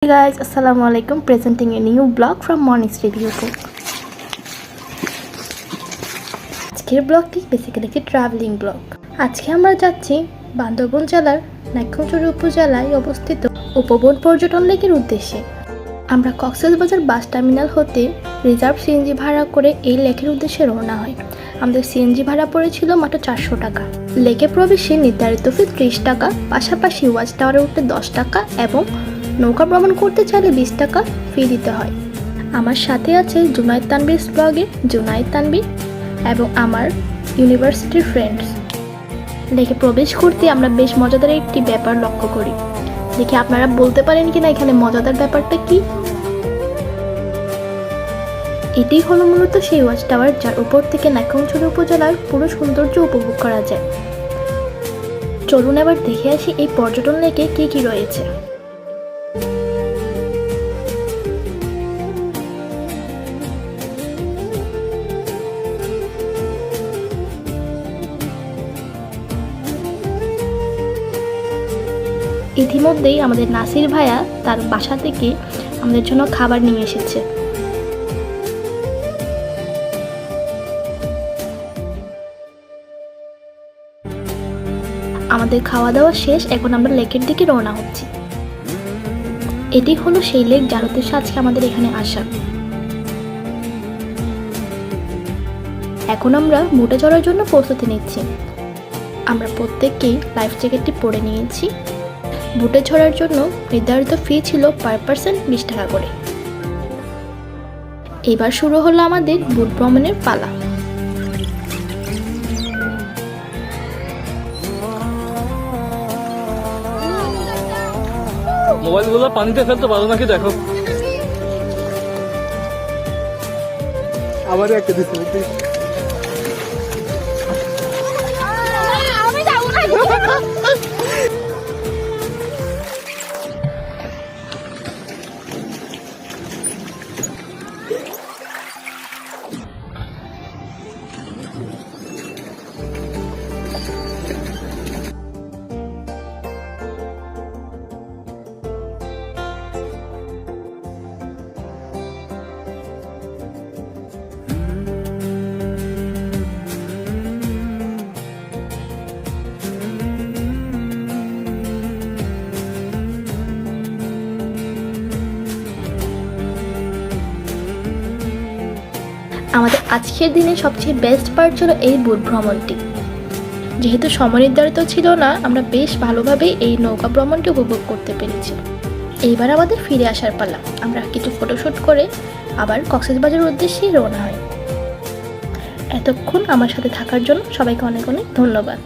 Hey guys, Assalamu alaikum. Presenting a new vlog from Morning's Review Book. আজকের ব্লগটি basically একটি travelling blog. আজকে আমরা যাচ্ছি বান্দরবান জেলার নাইক্ষ্যংছড়ি উপজেলায় অবস্থিত উপবন পর্যটন লেকের উদ্দেশ্যে। আমরা কক্সবাজার বাস টার্মিনাল হতে রিজার্ভ সিএনজি ভাড়া করে এই লেকের উদ্দেশ্যে রওনা হয়। আমাদের সিএনজি ভাড়া পড়েছিল মাত্র 400 টাকা। লেকে প্রবেশে নির্ধারিত ফি 30 টাকা, পাশাপাশি ওয়াচ টাওয়ারে উঠতে 10 টাকা এবং নৌকা ভ্রমণ করতে চাইলে 20 টাকা ফি দিতে হয়। আমার সাথে আছে জুনায়েদ তানভীর ব্লগে জুনায়েদ তানভীর এবং আমার ইউনিভার্সিটির ফ্রেন্ডস। লেকে প্রবেশ করতে আমরা বেশ মজাদার একটি ব্যাপার লক্ষ্য করি। দেখি আপনারা বলতে পারেন কিনা এখানে মজাদার ব্যাপারটা কি? এটি হলো মূলত সেই ওয়াচ টাওয়ার যার উপর থেকে নাইক্ষ্যংছড়ি উপজেলার পুরো সৌন্দর্য উপভোগ করা যায়। চলুন এবার দেখে আসি এই পর্যটন লেকে কি কি রয়েছে। ইতিমধ্যেই আমাদের নাসির ভাইয়া তার বাসা থেকে আমাদের জন্য খাবার নিয়ে এসেছে। আমাদের খাওয়া দাওয়া শেষ, এখন আমরা লেকের দিকে রওনা হচ্ছি। এটি হলো সেই লেক যার উদ্দেশ্যে আজকে আমাদের এখানে আসা। এখন আমরা বোটে চড়ার জন্য প্রস্তুতি নিচ্ছি। আমরা প্রত্যেককেই লাইফ জ্যাকেটটি পরে নিয়েছি। বোটে চড়ার জন্য নির্ধারিত ফি ছিল পার পার্সন 20 টাকা করে। এবার শুরু হলো আমাদের বোট ভ্রমণের পালা। মোবাইলগুলো পানিতে ফেলতে পারো নাকি দেখো। আমারও একটা দিচ্ছি। আমাদের আজকের দিনে সবচেয়ে বেস্ট পার্ট ছিল এই বোট ভ্রমণটি। যেহেতু সময় নির্ধারিত ছিল না, আমরা বেশ ভালোভাবেই এই নৌকা ভ্রমণটি উপভোগ করতে পেরেছি। এইবার আমাদের ফিরে আসার পালা। আমরা কিছু ফটোশ্যুট করে আবার কক্সবাজারের উদ্দেশ্যে রওনা হয়। এতক্ষণ আমার সাথে থাকার জন্য সবাইকে অনেক অনেক ধন্যবাদ।